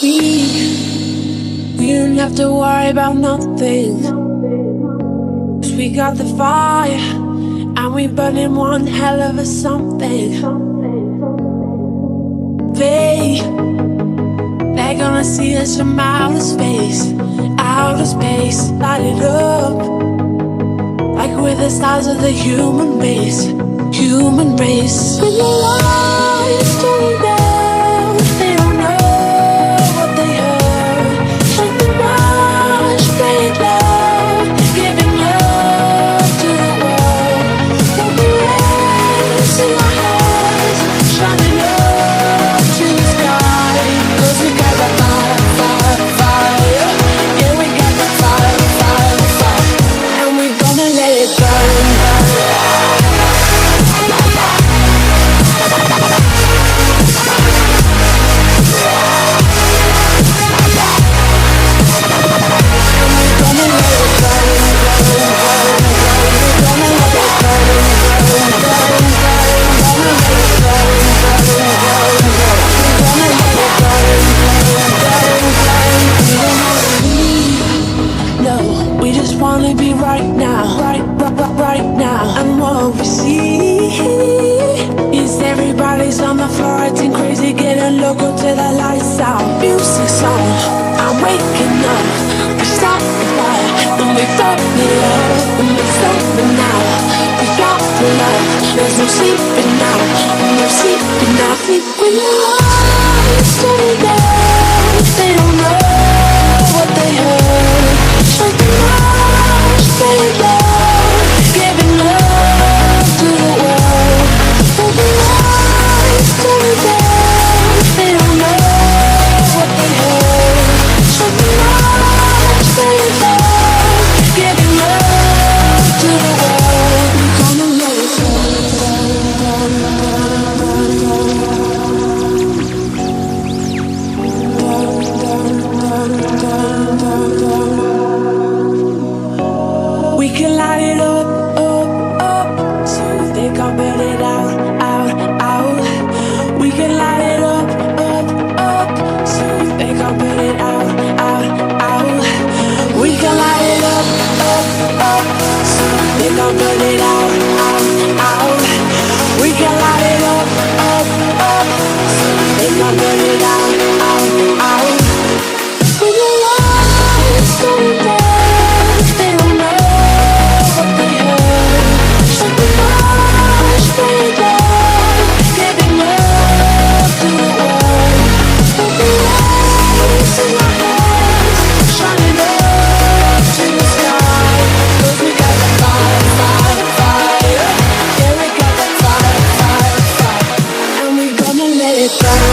We don't have to worry about nothing, 'cause we got the fire, and we burning one hell of a something. They're gonna see us from outer space, light it up, like we're the stars of the human race. When the lights turn down, they don't know what they heard. Like the rush, break love, giving love to the world. Like the rays in our hearts, shining up to the sky. 'Cause we got that fire, fire, fire. Yeah, we got that fire, fire, fire. And we're gonna let it burn. Wanna be right now, right now. And what we see is everybody's on the floor acting crazy, getting local till the lights out. Music's on, I'm waking up. We start the fire, and we burn it up, and we something now. We got the love, there's no sleeping now, no sleeping now. When the lights turn down, they don't know what they heard. Like the rush, break love, giving love to the world. When the lights turn down, they don't know what they heard. Like the rush, break love, giving love to the world. We're gonna let it we can light it up, up, up, so they can burn it out, out, out. We can light it up, up, up, so they can burn it out, out, out. We can light it up, up, up, so they can burn it out, out, out. We can light it up, up, up, so they can burn it out, out, out. When the lights turn down, they don't know what they heard. Like the rush, break love, giving love to the world. Like the rays in our hearts, shining up to the sky. 'Cause we got that fire, fire, fire. Yeah, we got that fire, fire, fire. And we're gonna let it burn.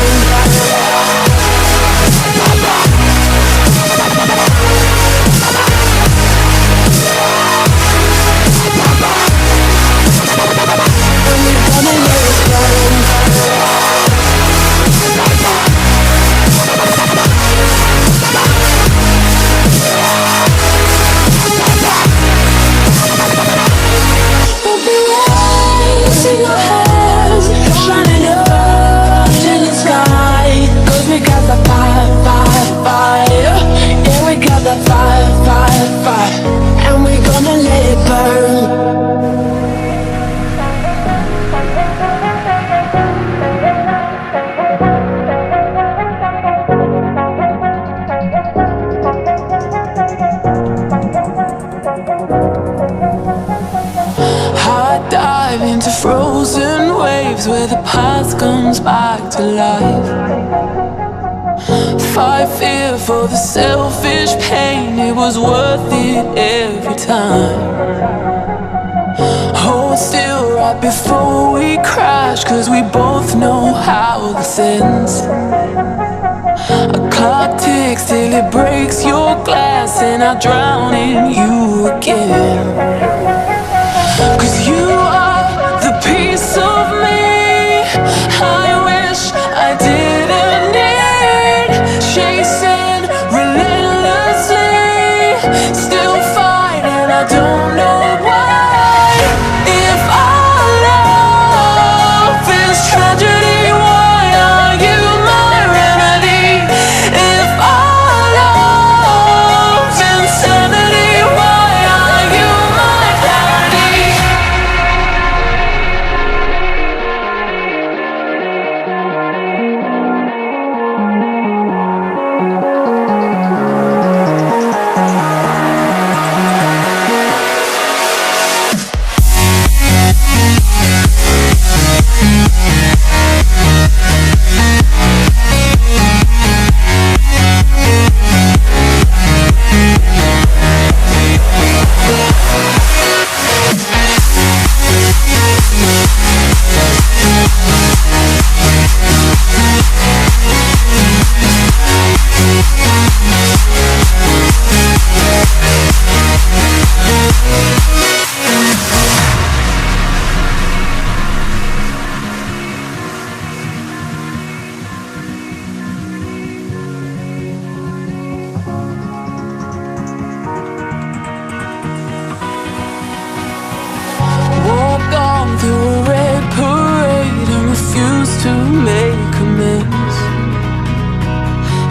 Frozen waves where the past comes back to life. Fight fear for the selfish pain, it was worth it every time. Hold still right before we crash, 'cause we both know how this ends. A clock ticks till it breaks your glass, and I drown in you again. 'Cause you are the piece of me I wish I didn't need. Chasing relentlessly, still fighting, I don't know why. If our love is tragedy, why are you my remedy? If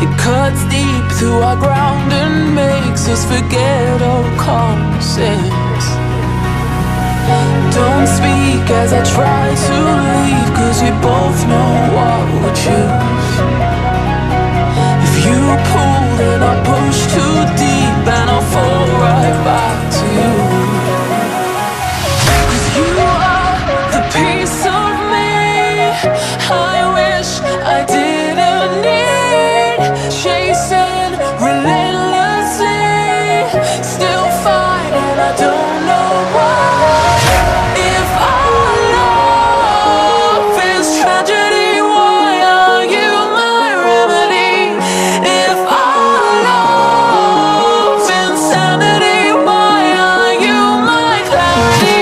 It cuts deep through our ground and makes us forget all common sense. Don't speak as I try to leave, 'cause we both know what we'll choose. If you pull, then I'll push too deep and I'll fall right back to you. 'Cause you are the piece of me I wish I didn't need. Chasing relentlessly, still fine and I don't know why. If our love is tragedy, why are you my remedy? If our love is insanity, why are you my clarity?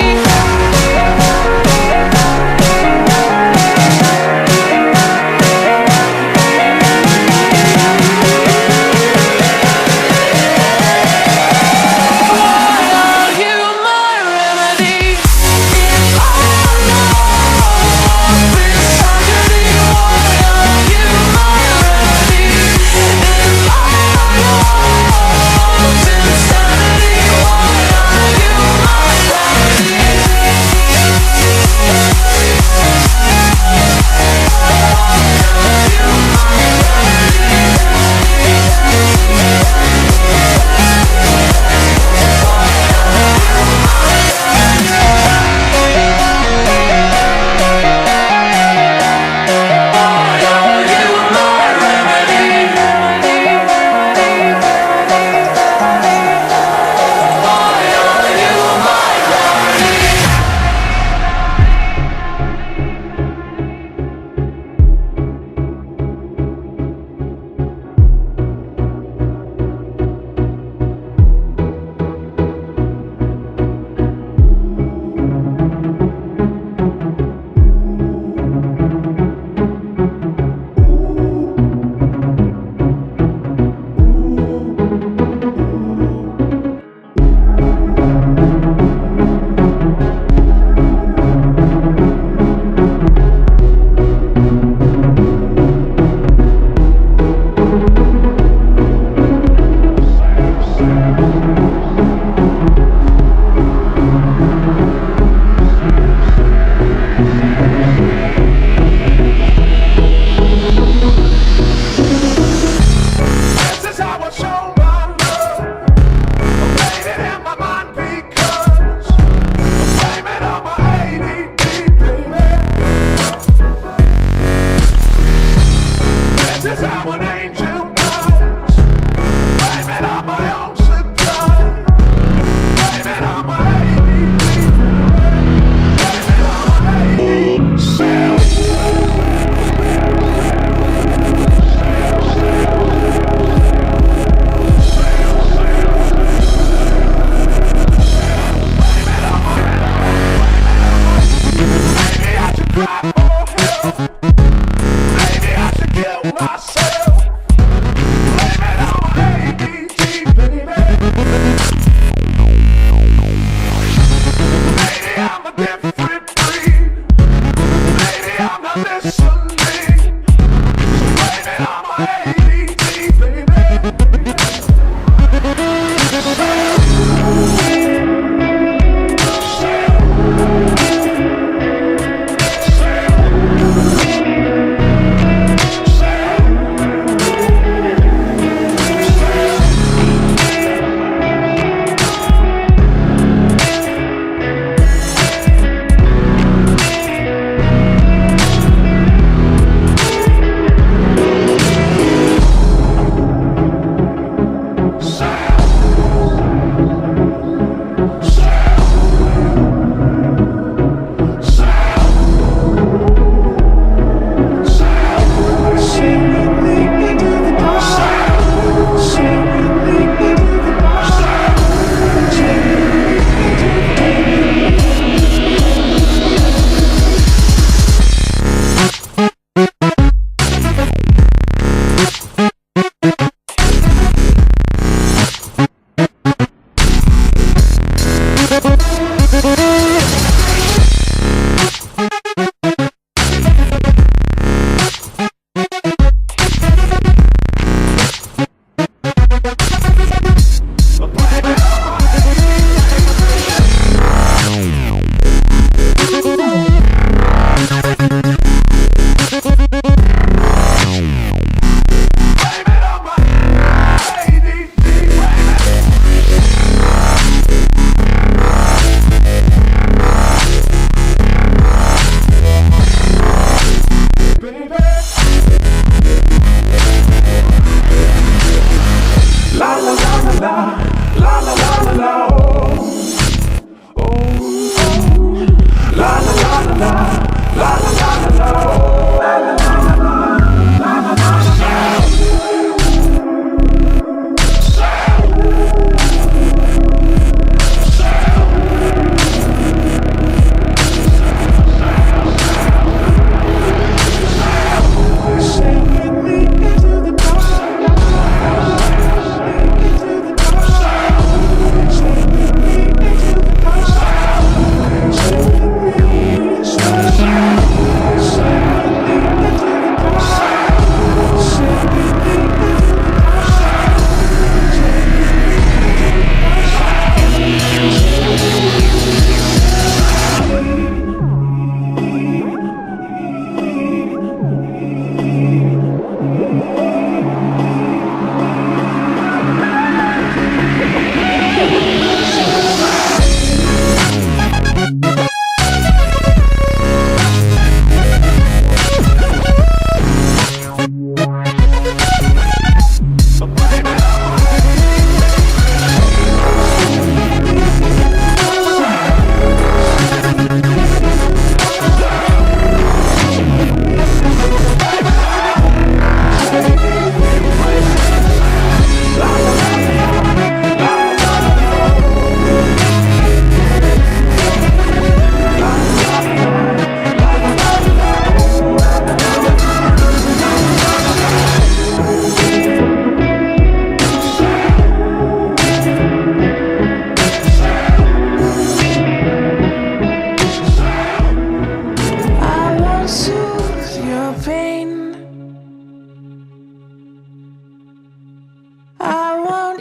Maybe I should kill myself.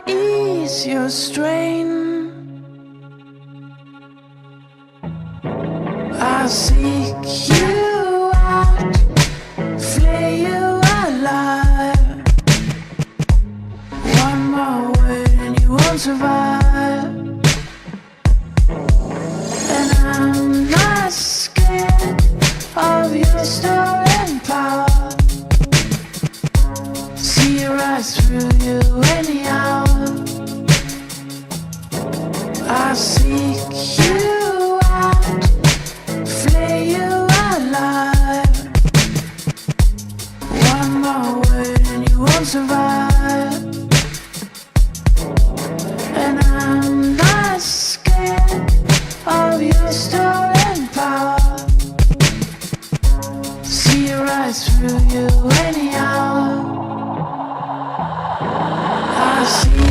ease your strain. I'll seek you out, flay you alive. One more word and you won't survive. And I'm not scared of your stolen power. See right through you anyhow. I seek you out, flay you alive. One more word and you won't survive. And I'm not scared of your stolen power. See right through you anyhow. I see.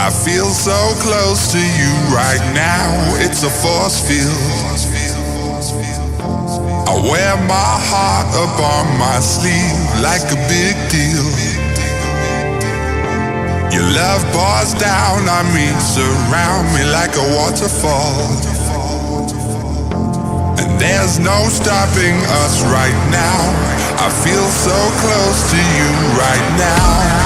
I feel so close to you right now, it's a force field. I wear my heart up on my sleeve like a big deal. Your love pours down on me, surround me like a waterfall. And there's no stopping us right now. I feel so close to you right now.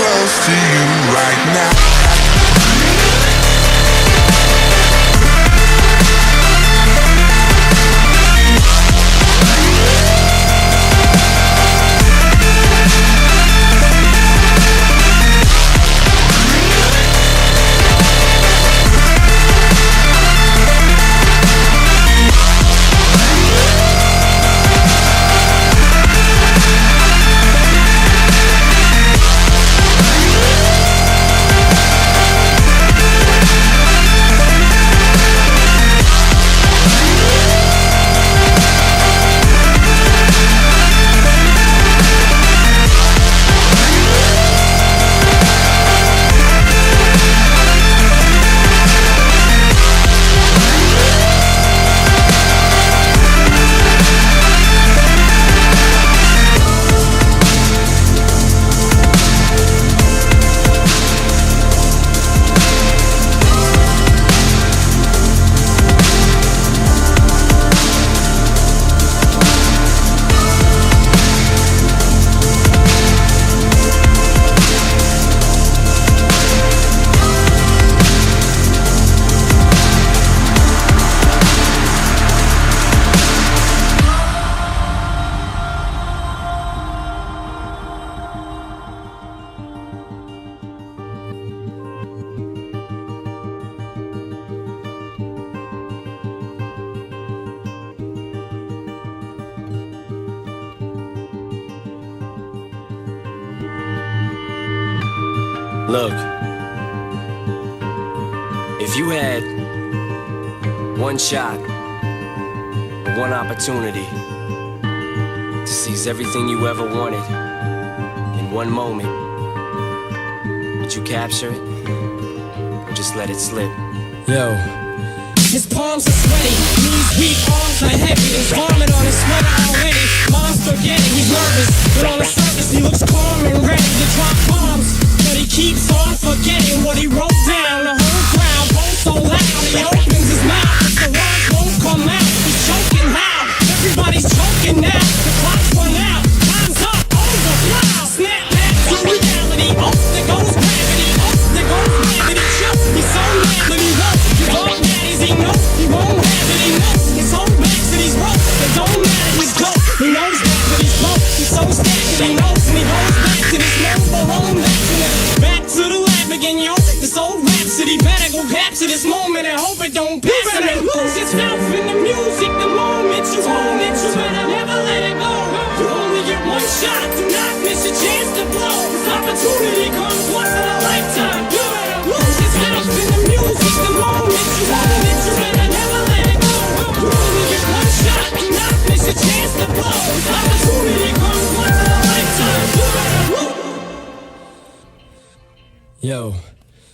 Close to you right now. Look, if you had One shot, one opportunity to seize everything you ever wanted in one moment. Would you capture it or just let it slip? Yo. His palms are sweaty, knees weak, arms are heavy. There's vomit on his sweater already. Mom's forgetting, he's nervous, but on the surface he looks calm and ready to drop bombs. But he keeps on forgetting what he wrote down. The whole crowd goes so loud, he opens his mouth, but the words won't come out. He's choking loud, everybody's choking now. The clock's run out, time's up, over, loud. Snap back to reality, oh, there goes gravity, oh, there goes gravity. He's so mad when he won't, he's all mad as he knows. He won't have it, he knows. His whole back to these ropes, it don't matter, he's dope. He knows that, but he's broke. He's so stacked that he knows, and he goes back to this mobile home. Back to the lab again, yo. This old rhapsody better go capture this moment and hope it don't pass him and lose yourself in the music. The moment you own it, you better never let it go. You only get one shot, do not miss a chance to blow. This opportunity comes once in a lifetime. You better lose yourself in the music. The moment you own it, you better never let it go. You only get one shot, do not miss a chance to blow. This opportunity comes once in a lifetime. You better lose. Yo.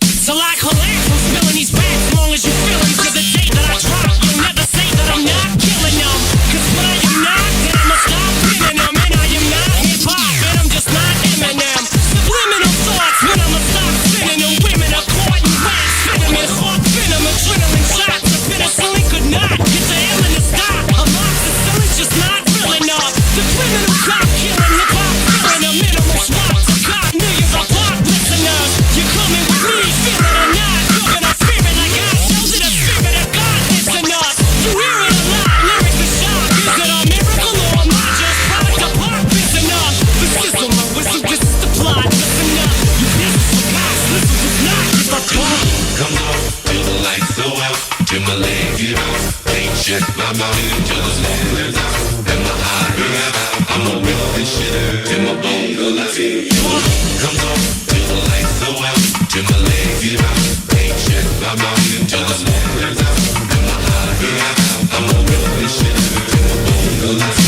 So like relax, I'm spilling these raps as long as you feel them. To the day that I drop, you'll never say that I'm not killing them. Cause when I am not, then I'ma stop pinning them. And I am not hip-hop, and I'm just not Eminem. Subliminal thoughts when I'ma stop spinning them. Women are caught in wax, spinning them. Hawk venom, adrenaline shots. A penicillin could not get the alien to stop. Amoxicillin's just not real enough. The criminal cop killing hip-hop, killing a minimal swap. To God, millions of pop listeners. You're coming with me, feel it or not. You're gonna fear it like I showed it. The spirit of God lives in us. You hear it a lot, lyrics are sharp. Is it a miracle or am I just product of pop? Listen up, this is on my whistle, this is the plot. Listen up, you business for guys, listen does not give a fuck. Come on, till the lights go out, till my leg get out. Ain't shut my mouth until the sun clears out. And my eye get out, I'ma rip this shit out till my bones go like. Come on, till the lights go out, till my leg get out. Ain't shut my mouth until the sun clears out. And my eye get out, I'ma rip this shit out till my bones go like.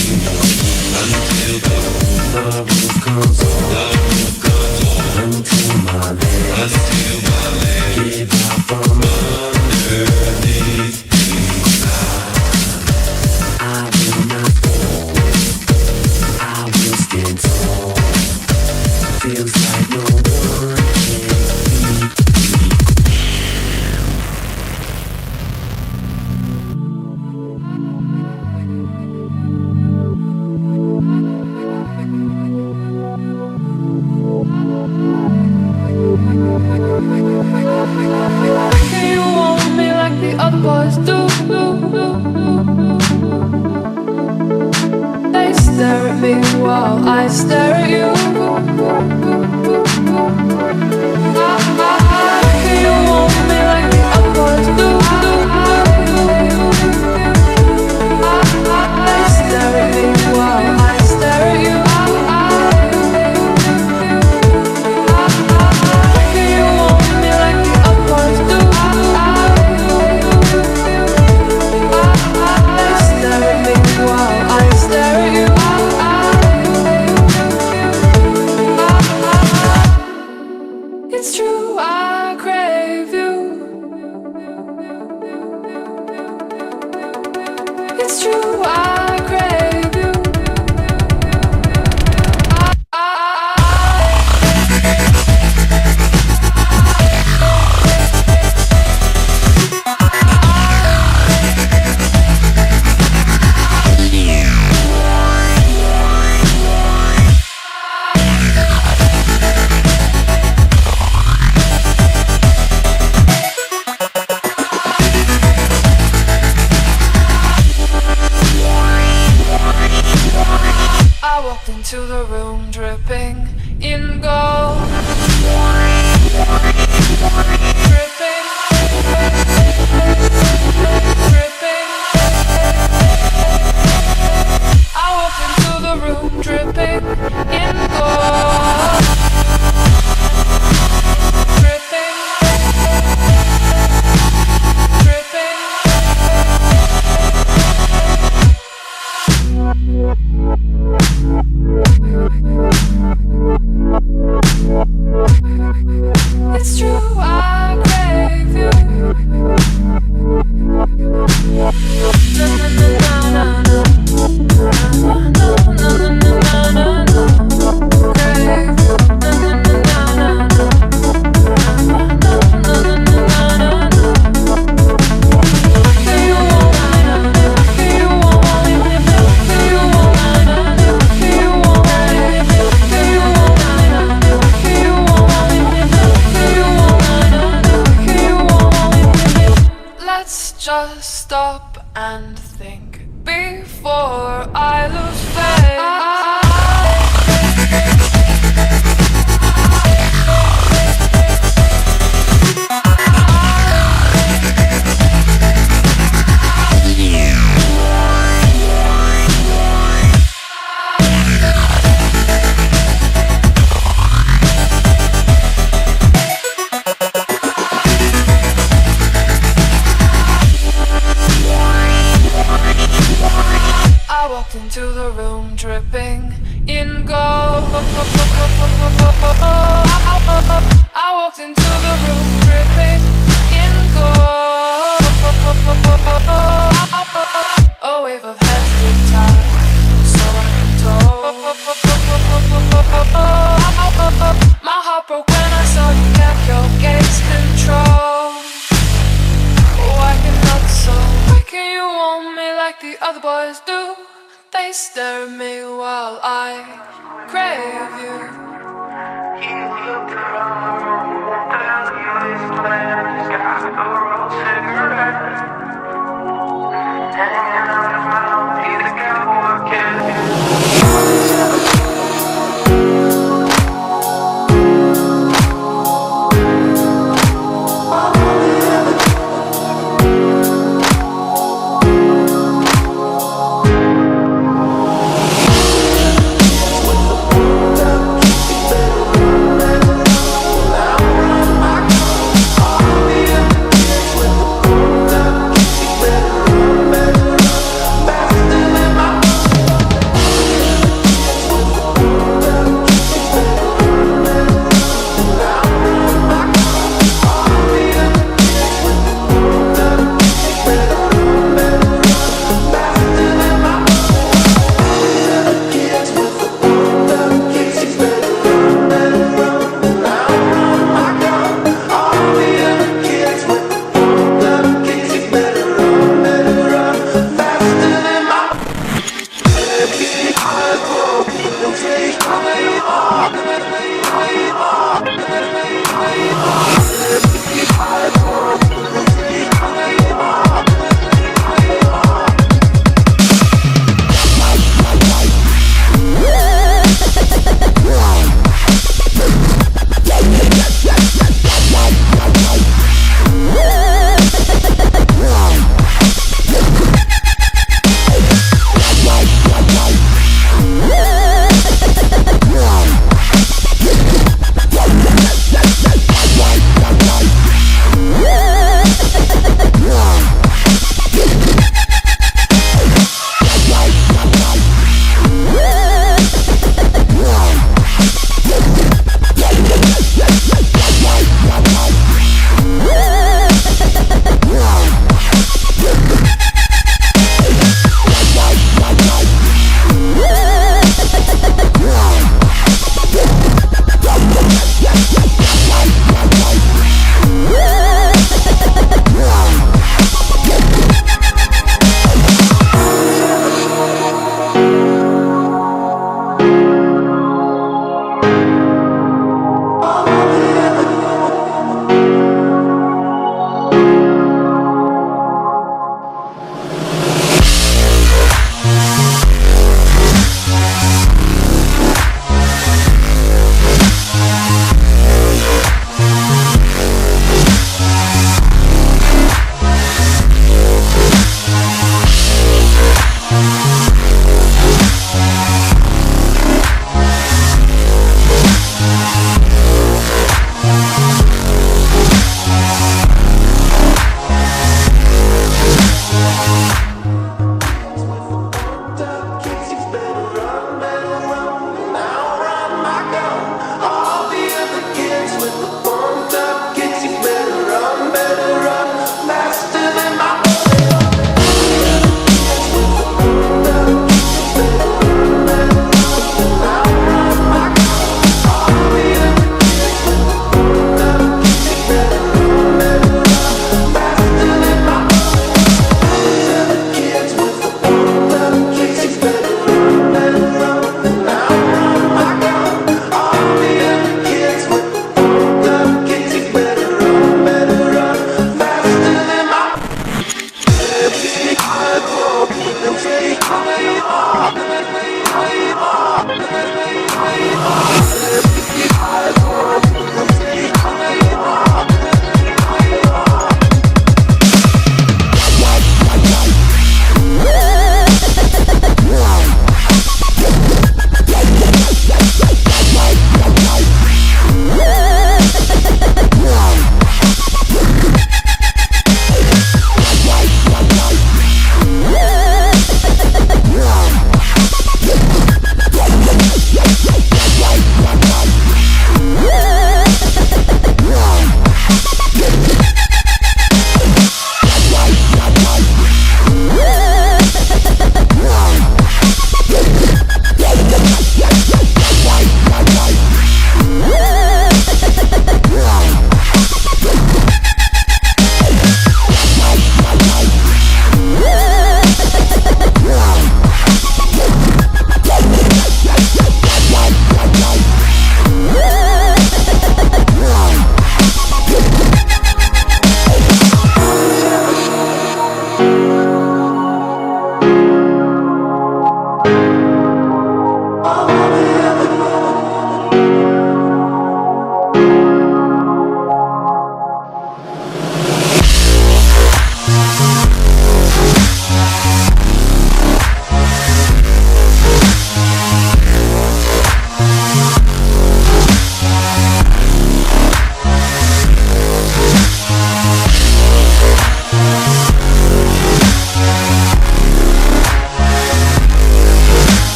Until the love comes on, love comes on. Until my leg give out from underneath me. I will not fall, I will stand tall. Feels like no one can beat me. You want me like the other boys do. They stare at me while I stare at you. You want me like the other boys do. They stare at me while I stare at you. You want me like the other boys do. They stare at me while I stare at you. just stop and think before I lose faith. I walked into the room dripping in gold. I walked into the room dripping in gold. A wave of heads guitar, so untold. My heart broke when I saw you kept your gaze control. Why cannot so? Why can you want me like the other boys do? They stare at me while I crave you. He looked around the room, won't tell you his plans. Got a rolled cigarette hanging out his mouth. He's a cowboy kid.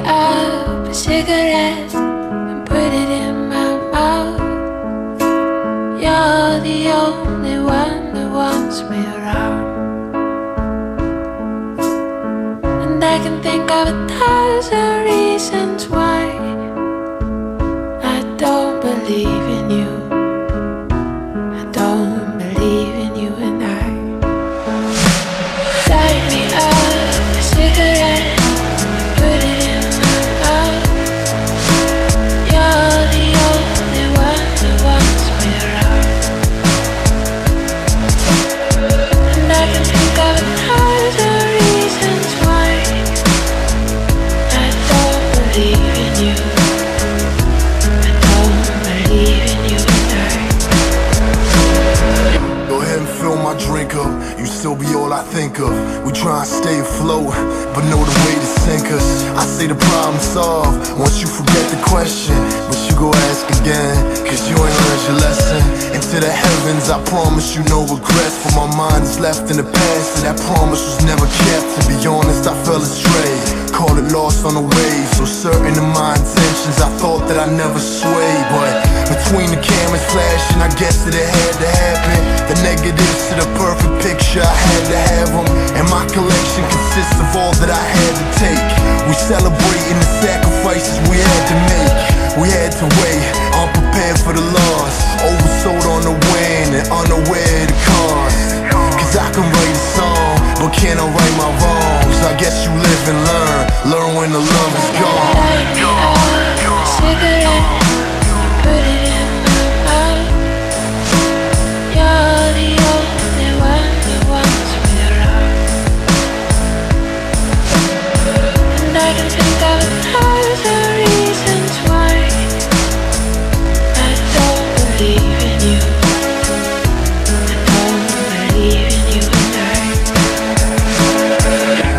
me up a cigarette and put it in my mouth. You're the only one that wants me around. And I can think of 1,000 reasons why I don't believe in you. I don't believe in you, and I light me up a cigarette, put it in my mouth. You're the only one that wants me around. And I can think of 1,000 reasons why I don't believe in you. I don't believe in you, and I Go ahead and fill my drink up. You still be all I think of. We try and stay afloat, but know the way to sink us. I say the problem solved once you forget the question, but you go ask again, cause you ain't learned your lesson. Into the heavens, I promise you no regrets, but my mind is left in the past, and that promise was never kept. To be honest, I fell astray, call it lost on the way. So certain of my intentions, I thought that I never sway, but between the cameras flashing, I guess that it had to happen. The negatives to the perfect picture, I had to have them, and my collection consists of all that I had to take. We celebrating the sacrifices we had to make. We had to wait, unprepared for the loss, oversold on the win and unaware of the cost. Cause I can write a song, but can I right my wrongs? I guess you live and learn when the love is gone. light me up a cigarette, put it in my mouth. You're the only one that wants me around. And I can think of 1,000 reasons why I don't believe in you. I don't believe in you, and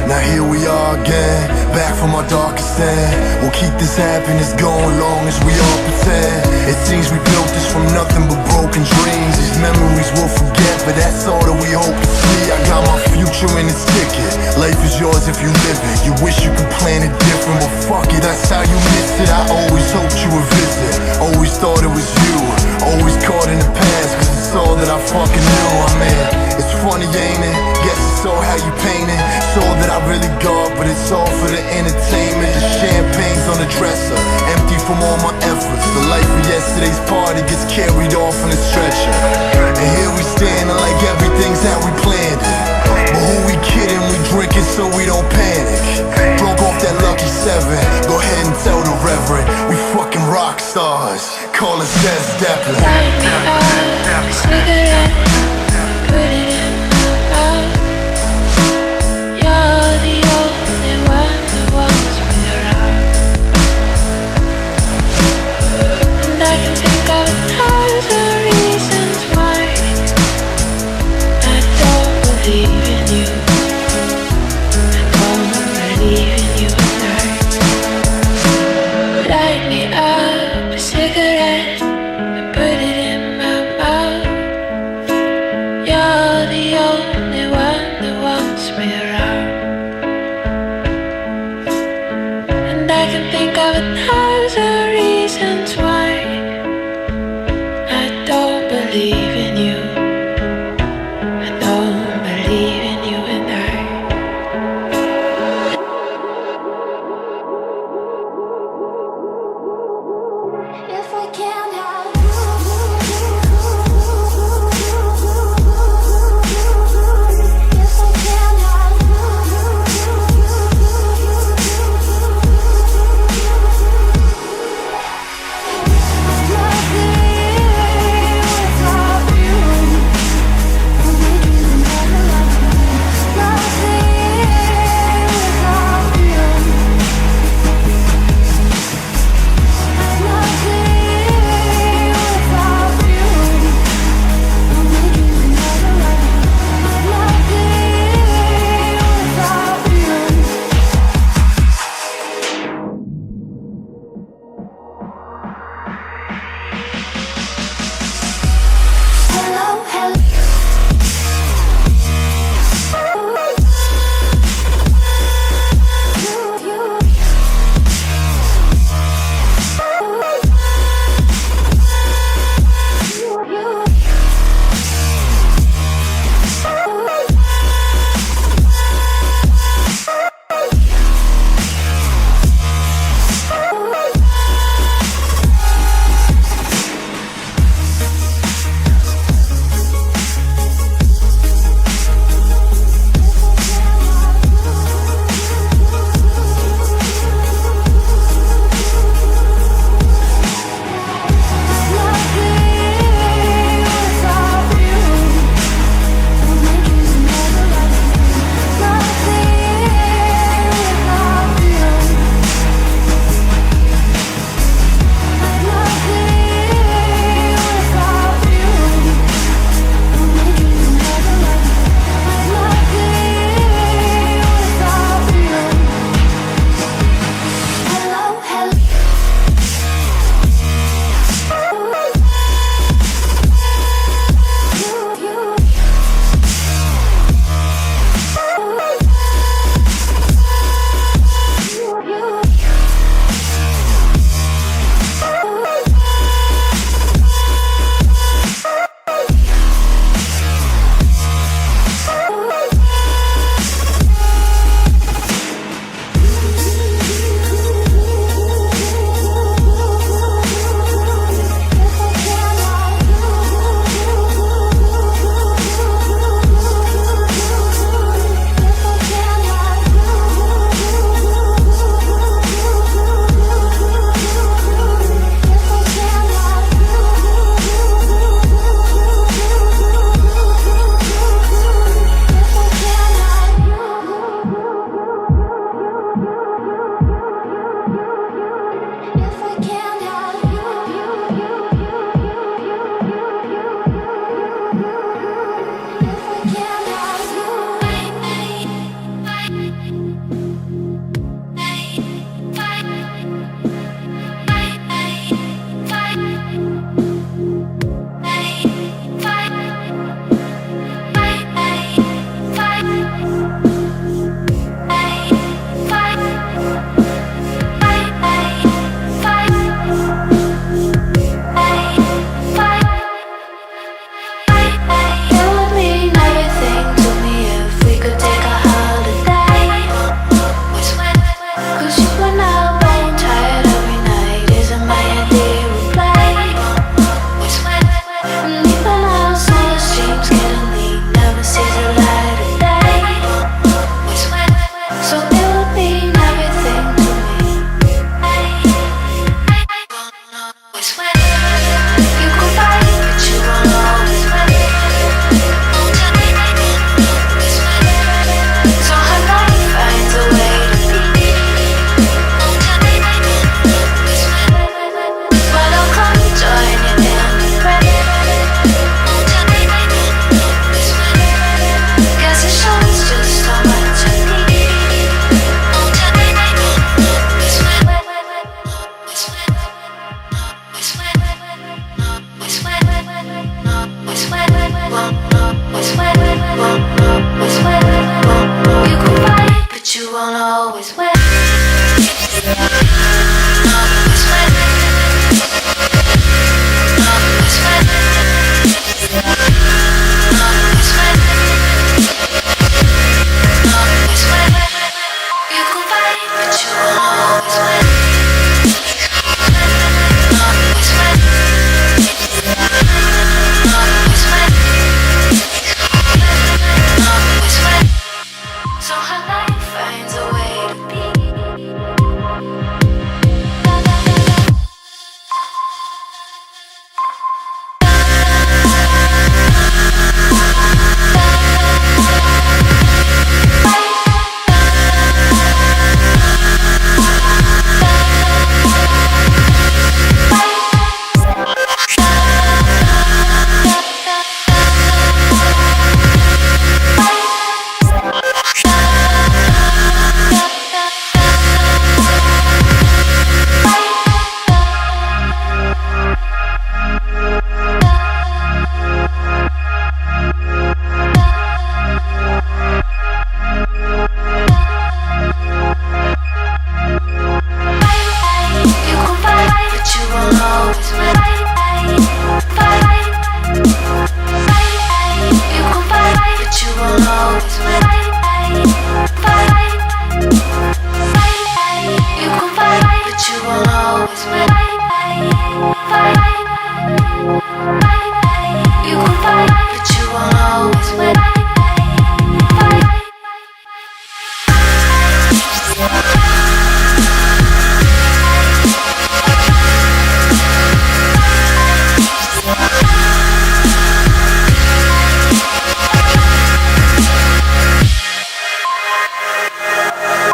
Now here we are again, back from our darkest end. We'll keep this happiness going long as we all pretend. It seems we built this from nothing but broken dreams. These memories we'll forget, but that's all that we hope to see. I got my future in this ticket. Life is yours if you live it. You wish you could plan it different, but fuck it, that's how you miss it. I always hoped you would visit, always thought it was you. Always caught in the past, cause it's all that I fucking knew. I mean, it's funny, ain't it? Guess it's all how you paint it. It's all that I really got, but it's all for the entertainment. The champagne's on the dresser, empty from all my efforts. The life of yesterday's party gets carried off in a stretcher, and here we standing like everything's how we planned it. But who we kidding? We drinking so we don't panic. Broke off that lucky 7. Go ahead and tell the reverend we fucking rock stars. Call us Led Zeppelin. light me up a cigarette, put it in my mouth. You're the only one that wants me around. And I can think of 1,000 reasons why I don't believe in you. I don't believe in you, and I light me up a cigarette and put it in my mouth. You're the only one that wants me around. And I can think of 1,000 reasons why I don't believe in you. I don't believe in you, and If I can't have if I can't have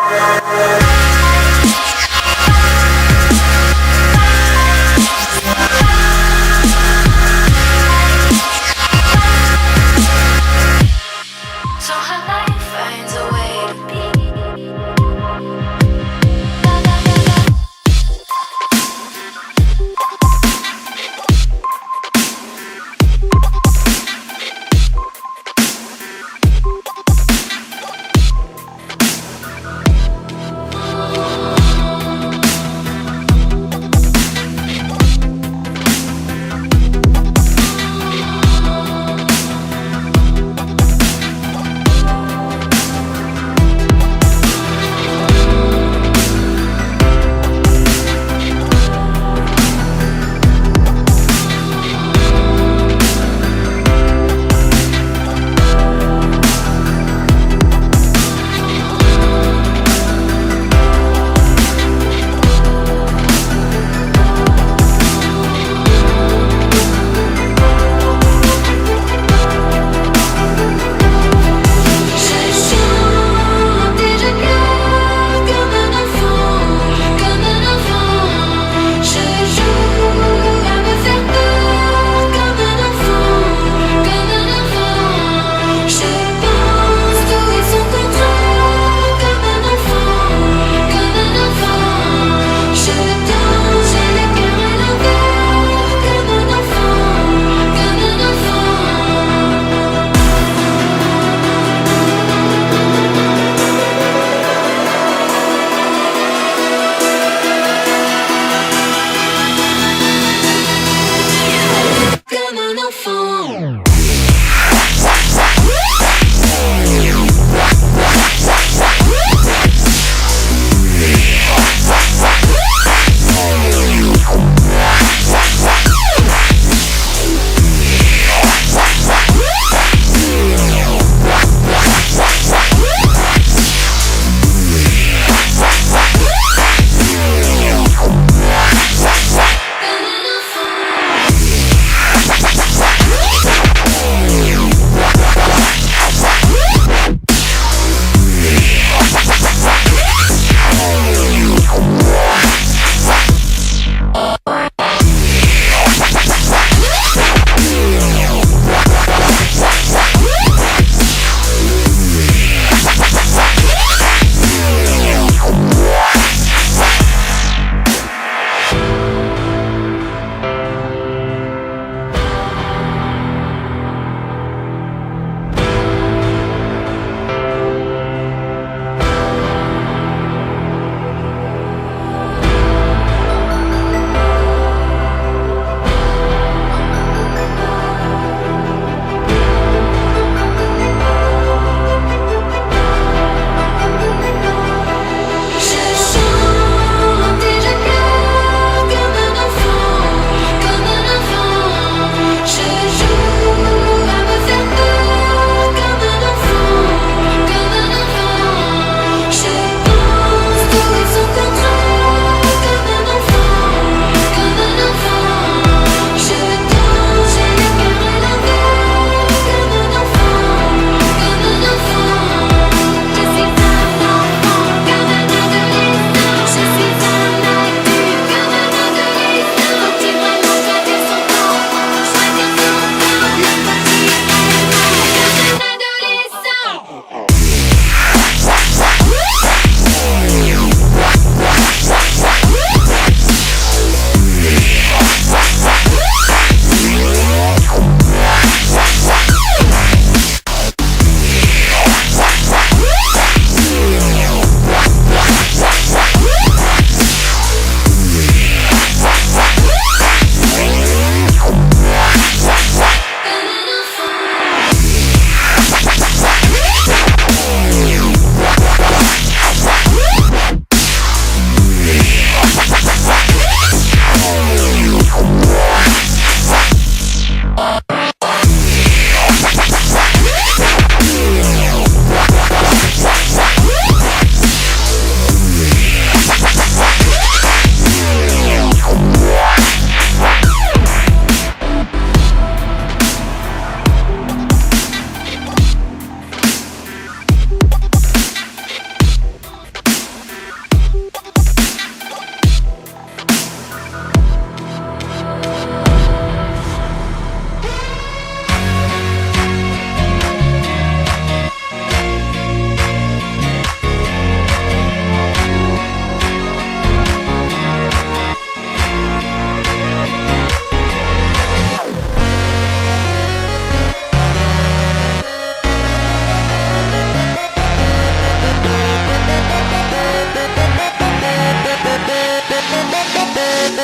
So her life finds a way to be.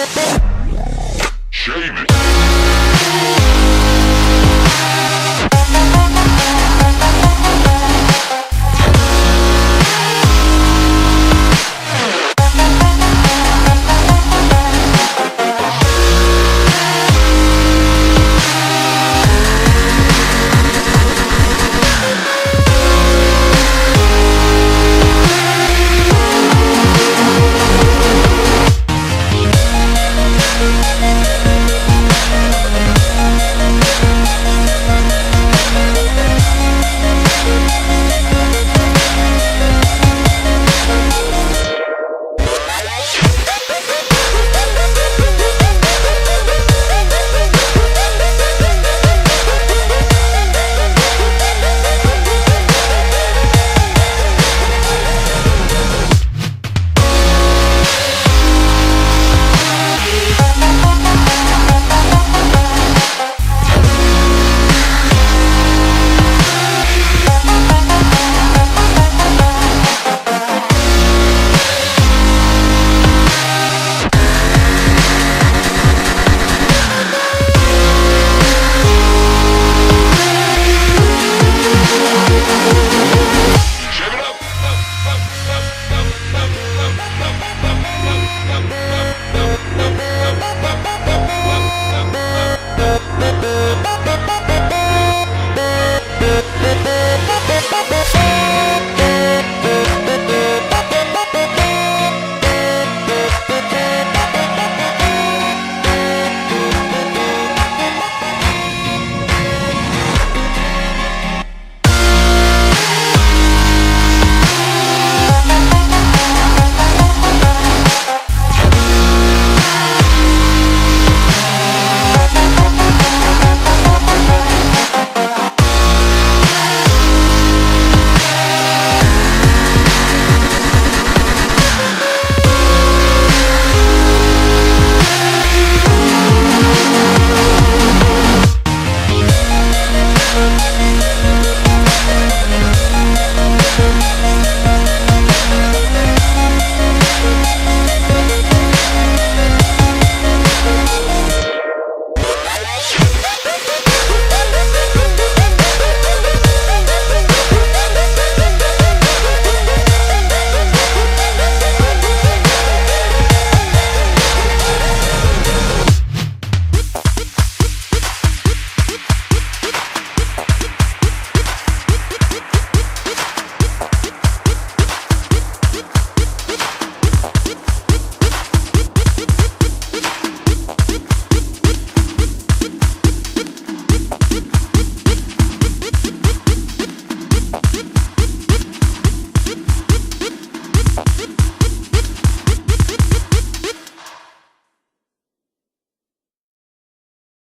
Yeah.